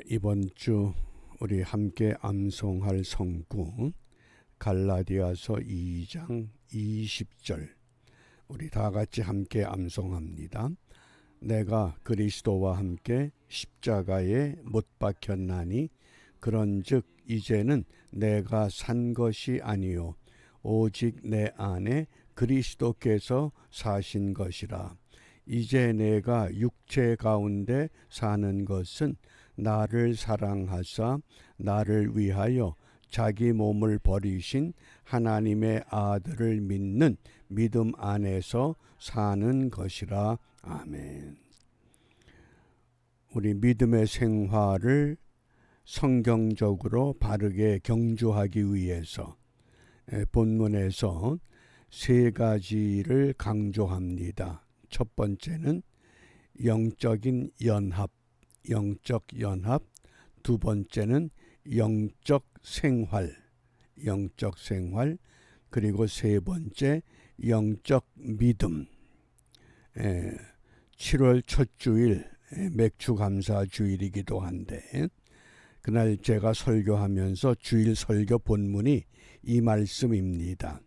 이번 주 우리 함께 암송할 성구 갈라디아서 2장 20절 우리 다 같이 함께 암송합니다. 내가 그리스도와 함께 십자가에 못 박혔나니 그런즉 이제는 내가 산 것이 아니요 오직 내 안에 그리스도께서 사신 것이라. 이제 내가 육체 가운데 사는 것은 나를 사랑하사 나를 위하여 자기 몸을 버리신 하나님의 아들을 믿는 믿음 안에서 사는 것이라. 아멘. 우리 믿음의 생활을 성경적으로 바르게 경주하기 위해서 본문에서 세 가지를 강조합니다. 첫 번째는 영적인 연합, 두 번째는 영적 생활, 그리고 세 번째 영적 믿음. 7월 첫 주일 맥주 감사 주일이기도 한데 그날 제가 설교하면서 주일 설교 본문이 이 말씀입니다.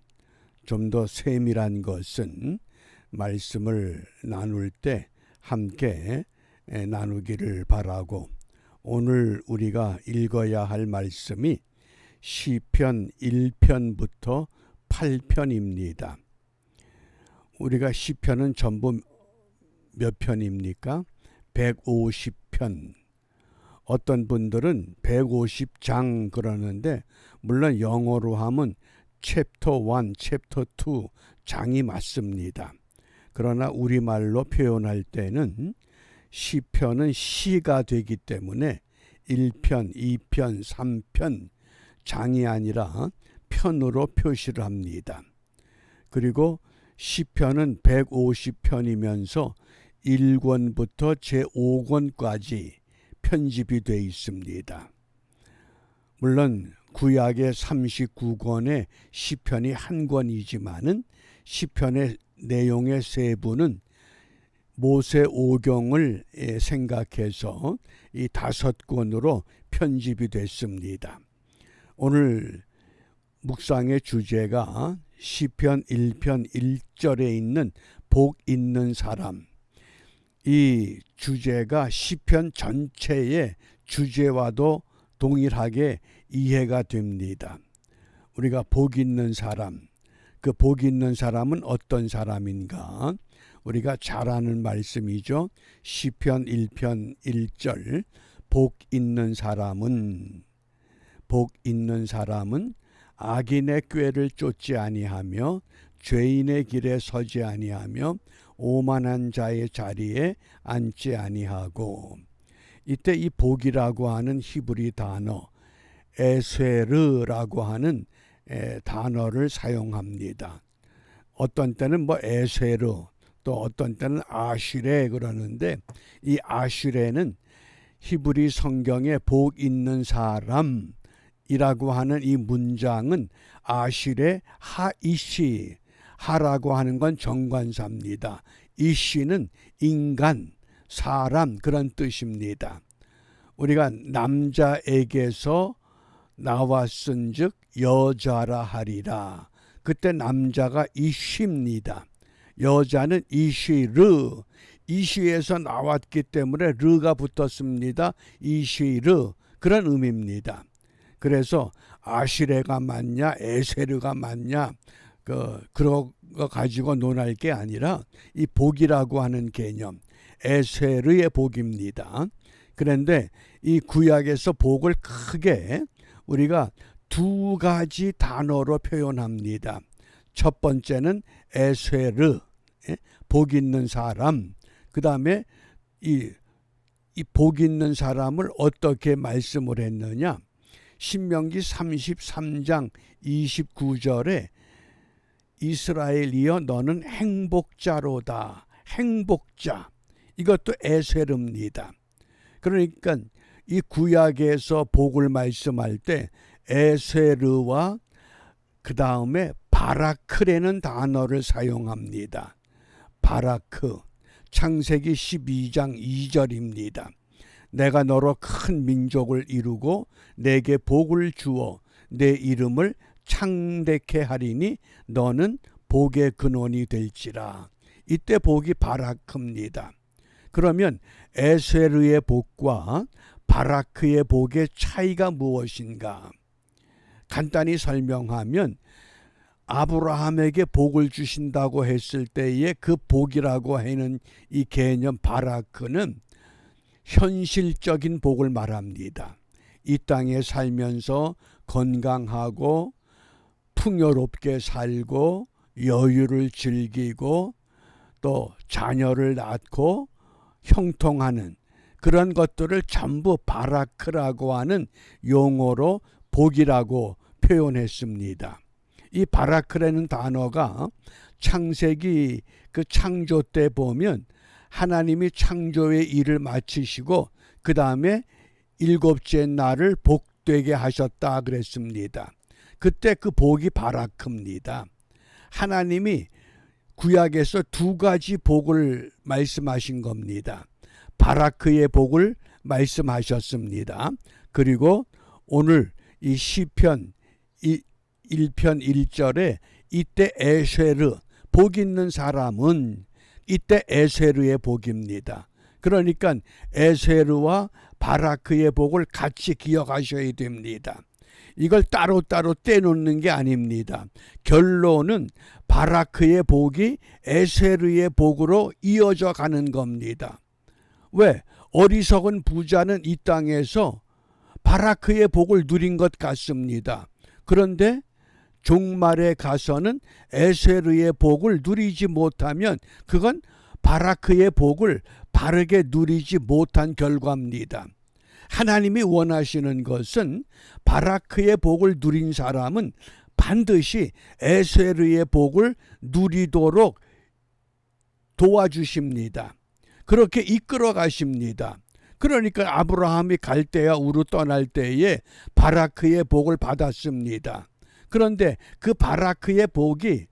좀 더 세밀한 것은 말씀을 나눌 때 함께 나누기를 바라고, 오늘 우리가 읽어야 할 말씀이 시편 1편부터 8편입니다. 우리가 시편은 전부 몇 편입니까? 150편. 어떤 분들은 150장 그러는데 물론 영어로 하면 챕터 1, 챕터 2 장이 맞습니다. 그러나 우리말로 표현할 때는 시편은 시가 되기 때문에 1편, 2편, 3편 장이 아니라 편으로 표시를 합니다. 그리고 시편은 150편이면서 1권부터 제5권까지 편집이 되어 있습니다. 물론 구약의 39권의 시편이 한 권이지만은 시편의 내용의 세부는 모세 오경을 생각해서 이 5권으로 편집이 됐습니다. 오늘 묵상의 주제가 시편 1편 1절에 있는 복 있는 사람. 이 주제가 시편 전체의 주제와도 동일하게 이해가 됩니다. 우리가 복 있는 사람, 그 복 있는 사람은 어떤 사람인가? 우리가 잘 아는 말씀이죠. 시편 1편 1절 복 있는 사람은 악인의 꾀를 쫓지 아니하며 죄인의 길에 서지 아니하며 오만한 자의 자리에 앉지 아니하고. 이때 이 복이라고 하는 히브리 단어 에세르라고 하는 단어를 사용합니다. 어떤 때는 에세르, 또 어떤 때는 아슈레 그러는데, 이 아슈레는 히브리 성경에 복 있는 사람이라고 하는 이 문장은 아슈레 하이시, 하라고 하는 건 정관사입니다. 이시는 인간, 사람 그런 뜻입니다. 우리가 남자에게서 나왔은즉 여자라 하리라. 그때 남자가 이시입니다. 여자는 이시르, 이시에서 나왔기 때문에 르가 붙었습니다. 이시르, 그런 의미입니다. 그래서 아시레가 맞냐 에세르가 맞냐 그런 거 가지고 논할 게 아니라 이 복이라고 하는 개념, 에세르의 복입니다. 그런데 이 구약에서 복을 크게 우리가 두 가지 단어로 표현합니다. 첫 번째는 에세르, 복 있는 사람. 그 다음에 이 복 있는 사람을 어떻게 말씀을 했느냐? 신명기 33장 29절에 이스라엘이여 너는 행복자로다. 행복자. 이것도 에세르입니다. 그러니까 이 구약에서 복을 말씀할 때 에세르와 그 다음에 바라크라는 단어를 사용합니다. 바라크. 창세기 12장 2절입니다. 내가 너로 큰 민족을 이루고 내게 복을 주어 내 이름을 창대케 하리니 너는 복의 근원이 될지라. 이때 복이 바라크입니다. 그러면 에세르의 복과 바라크의 복의 차이가 무엇인가? 간단히 설명하면 아브라함에게 복을 주신다고 했을 때에 그 복이라고 하는 이 개념 바라크는 현실적인 복을 말합니다. 이 땅에 살면서 건강하고 풍요롭게 살고 여유를 즐기고 또 자녀를 낳고 형통하는 그런 것들을 전부 바라크라고 하는 용어로 복이라고 표현했습니다. 이 바라크라는 단어가 창세기 그 창조 때 보면 하나님이 창조의 일을 마치시고 그 다음에 일곱째 날을 복되게 하셨다 그랬습니다. 그때 그 복이 바라크입니다. 하나님이 구약에서 두 가지 복을 말씀하신 겁니다. 바라크의 복을 말씀하셨습니다. 그리고 오늘 이 시편 1편 1절에 이때 에세르 복 있는 사람은 이때 에세르의 복입니다. 그러니까 에세르와 바라크의 복을 같이 기억하셔야 됩니다. 이걸 따로따로 떼놓는 게 아닙니다. 결론은 바라크의 복이 에세르의 복으로 이어져 가는 겁니다. 왜? 어리석은 부자는 이 땅에서 바라크의 복을 누린 것 같습니다. 그런데 종말에 가서는 에세르의 복을 누리지 못하면 그건 바라크의 복을 바르게 누리지 못한 결과입니다. 하나님이 원하시는 것은 바라크의 복을 누린 사람은 반드시 에세르의 복을 누리도록 도와주십니다. 그렇게 이끌어 가십니다. 그러니까 아브라함이 갈대아 우르 떠날 때에 바라크의 복을 받았습니다. 그런데 그 바라크의 복이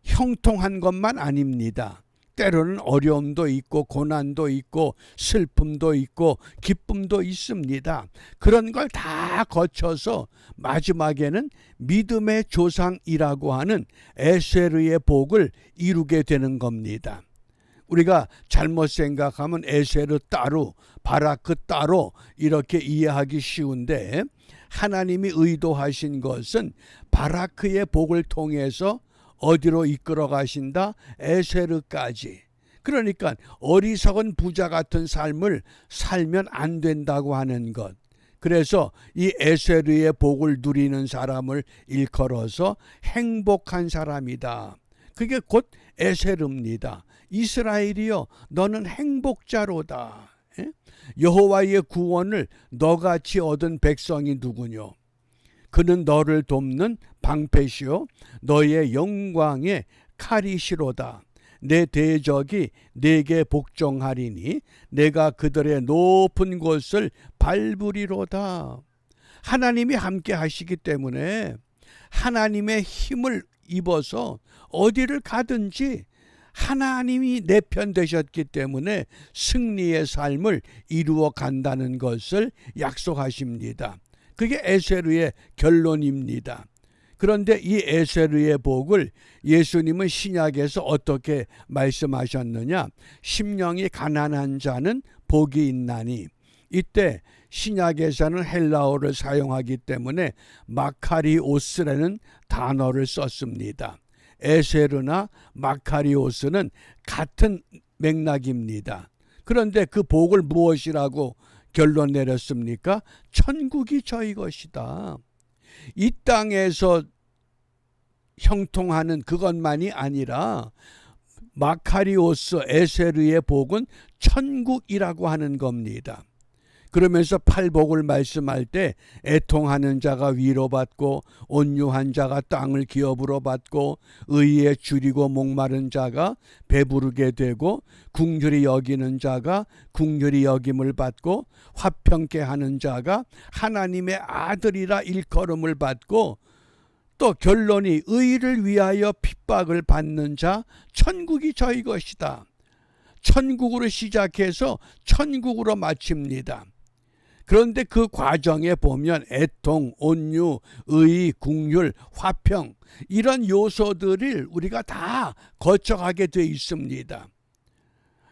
형통한 것만 아닙니다. 때로는 어려움도 있고 고난도 있고 슬픔도 있고 기쁨도 있습니다. 그런 걸 다 거쳐서 마지막에는 믿음의 조상이라고 하는 에세르의 복을 이루게 되는 겁니다. 우리가 잘못 생각하면 에세르 따로 바라크 따로 이렇게 이해하기 쉬운데 하나님이 의도하신 것은 바라크의 복을 통해서 어디로 이끌어 가신다? 에세르까지. 그러니까 어리석은 부자 같은 삶을 살면 안 된다고 하는 것. 그래서 이 에세르의 복을 누리는 사람을 일컬어서 행복한 사람이다. 그게 곧 에세르입니다. 이스라엘이여 너는 행복자로다. 여호와의 구원을 너같이 얻은 백성이 누구뇨? 그는 너를 돕는 방패시요 너의 영광의 칼이시로다. 내 대적이 내게 복종하리니 내가 그들의 높은 곳을 밟으리로다. 하나님이 함께 하시기 때문에 하나님의 힘을 입어서 어디를 가든지 하나님이 내 편 되셨기 때문에 승리의 삶을 이루어 간다는 것을 약속하십니다. 그게 에세르의 결론입니다. 그런데 이 에세르의 복을 예수님은 신약에서 어떻게 말씀하셨느냐? 심령이 가난한 자는 복이 있나니. 이때 신약에서는 헬라어를 사용하기 때문에 마카리오스라는 단어를 썼습니다. 에세르나 마카리오스는 같은 맥락입니다. 그런데 그 복을 무엇이라고 결론 내렸습니까? 천국이 저희 것이다. 이 땅에서 형통하는 그것만이 아니라 마카리오스 에세르의 복은 천국이라고 하는 겁니다. 그러면서 팔복을 말씀할 때 애통하는 자가 위로받고 온유한 자가 땅을 기업으로 받고 의에 줄이고 목마른 자가 배부르게 되고 긍휼히 여기는 자가 긍휼히 여김을 받고 화평케 하는 자가 하나님의 아들이라 일컬음을 받고 또 결론이 의를 위하여 핍박을 받는 자 천국이 저희 것이다. 천국으로 시작해서 천국으로 마칩니다. 그런데 그 과정에 보면 애통, 온유, 의의, 긍휼, 화평 이런 요소들을 우리가 다 거쳐가게 돼 있습니다.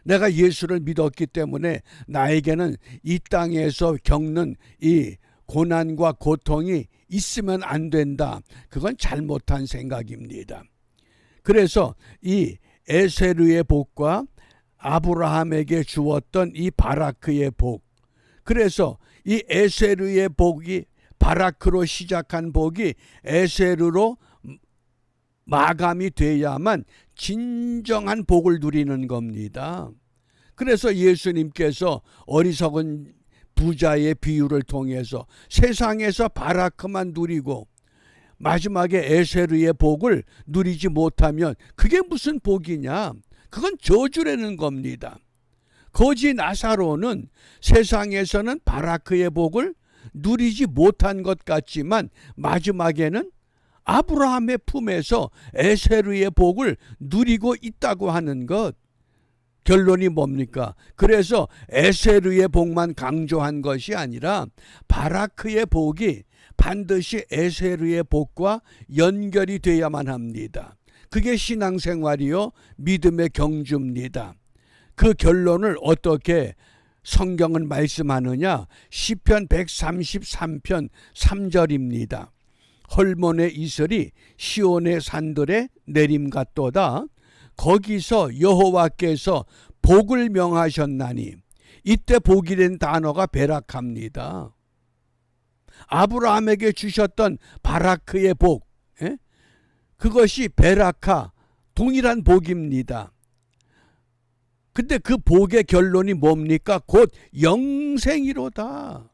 내가 예수를 믿었기 때문에 나에게는 이 땅에서 겪는 이 고난과 고통이 있으면 안 된다. 그건 잘못한 생각입니다. 그래서 이 에세르의 복과 아브라함에게 주었던 이 바라크의 복, 그래서 이 에세르의 복이 바라크로 시작한 복이 에세르로 마감이 돼야만 진정한 복을 누리는 겁니다. 그래서 예수님께서 어리석은 부자의 비유를 통해서 세상에서 바라크만 누리고 마지막에 에세르의 복을 누리지 못하면 그게 무슨 복이냐? 그건 저주라는 겁니다. 거지 나사로는 세상에서는 바라크의 복을 누리지 못한 것 같지만 마지막에는 아브라함의 품에서 에세르의 복을 누리고 있다고 하는 것. 결론이 뭡니까? 그래서 에세르의 복만 강조한 것이 아니라 바라크의 복이 반드시 에세르의 복과 연결이 돼야만 합니다. 그게 신앙생활이요 믿음의 경주입니다. 그 결론을 어떻게 성경은 말씀하느냐? 시편 133편 3절입니다. 헐몬의 이슬이 시온의 산들에 내림 같도다. 거기서 여호와께서 복을 명하셨나니, 이때 복이란 단어가 베락합니다. 아브라함에게 주셨던 바라크의 복, 그것이 베라카, 동일한 복입니다. 근데 그 복의 결론이 뭡니까? 곧 영생이로다.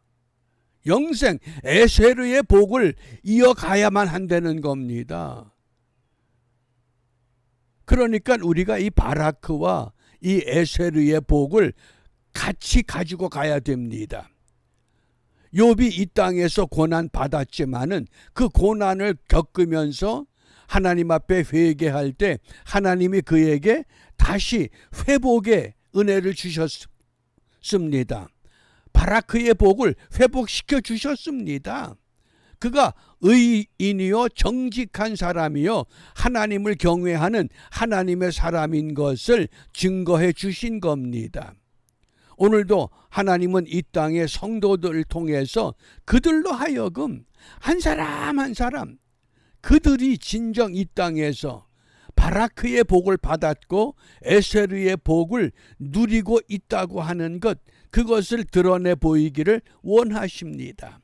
영생, 에세르의 복을 이어가야만 한다는 겁니다. 그러니까 우리가 이 바라크와 이 에세르의 복을 같이 가지고 가야 됩니다. 욥이 이 땅에서 고난 받았지만은 그 고난을 겪으면서 하나님 앞에 회개할 때 하나님이 그에게 다시 회복의 은혜를 주셨습니다. 바라크의 복을 회복시켜 주셨습니다. 그가 의인이요 정직한 사람이요 하나님을 경외하는 하나님의 사람인 것을 증거해 주신 겁니다. 오늘도 하나님은 이 땅의 성도들을 통해서 그들로 하여금 한 사람 한 사람 그들이 진정 이 땅에서 바라크의 복을 받았고 에세르의 복을 누리고 있다고 하는 것, 그것을 드러내 보이기를 원하십니다.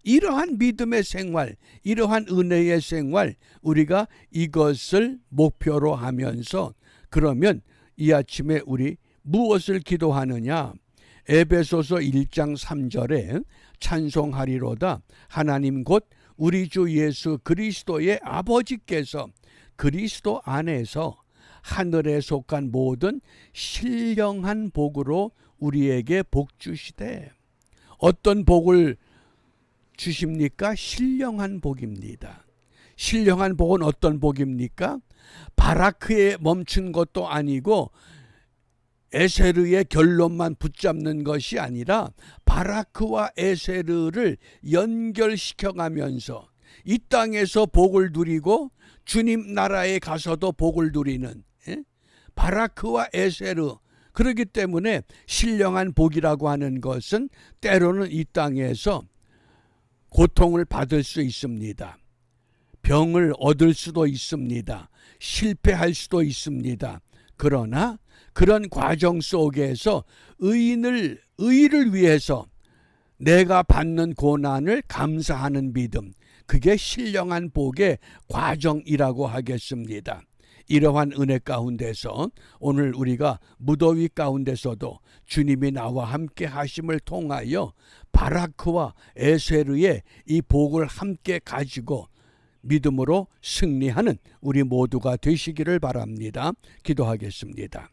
이러한 믿음의 생활, 이러한 은혜의 생활, 우리가 이것을 목표로 하면서 그러면 이 아침에 우리 무엇을 기도하느냐? 에베소서 1장 3절에 찬송하리로다. 하나님 곧 우리 주 예수 그리스도의 아버지께서 그리스도 안에서 하늘에 속한 모든 신령한 복으로 우리에게 복 주시되. 어떤 복을 주십니까? 신령한 복입니다. 신령한 복은 어떤 복입니까? 바라크에 멈춘 것도 아니고 에세르의 결론만 붙잡는 것이 아니라 바라크와 에세르를 연결시켜가면서 이 땅에서 복을 누리고 주님 나라에 가서도 복을 누리는 바라크와 에세르. 그렇기 때문에 신령한 복이라고 하는 것은 때로는 이 땅에서 고통을 받을 수 있습니다. 병을 얻을 수도 있습니다. 실패할 수도 있습니다. 그러나 그런 과정 속에서 의를 위해서 내가 받는 고난을 감사하는 믿음, 그게 신령한 복의 과정이라고 하겠습니다. 이러한 은혜 가운데서 오늘 우리가 무더위 가운데서도 주님이 나와 함께 하심을 통하여 바라크와 에세르의 이 복을 함께 가지고 믿음으로 승리하는 우리 모두가 되시기를 바랍니다. 기도하겠습니다.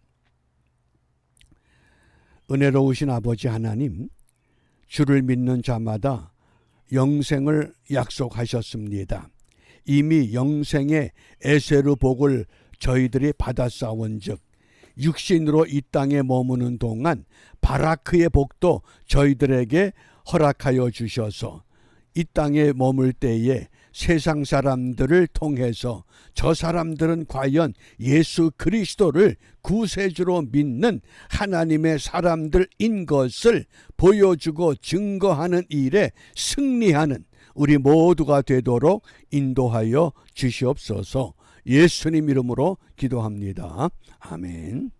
은혜로우신 아버지 하나님, 주를 믿는 자마다 영생을 약속하셨습니다. 이미 영생의 에세르 복을 저희들이 받았사온즉 육신으로 이 땅에 머무는 동안 바라크의 복도 저희들에게 허락하여 주셔서 이 땅에 머물 때에 세상 사람들을 통해서 저 사람들은 과연 예수 그리스도를 구세주로 믿는 하나님의 사람들인 것을 보여주고 증거하는 일에 승리하는 우리 모두가 되도록 인도하여 주시옵소서. 예수님 이름으로 기도합니다. 아멘.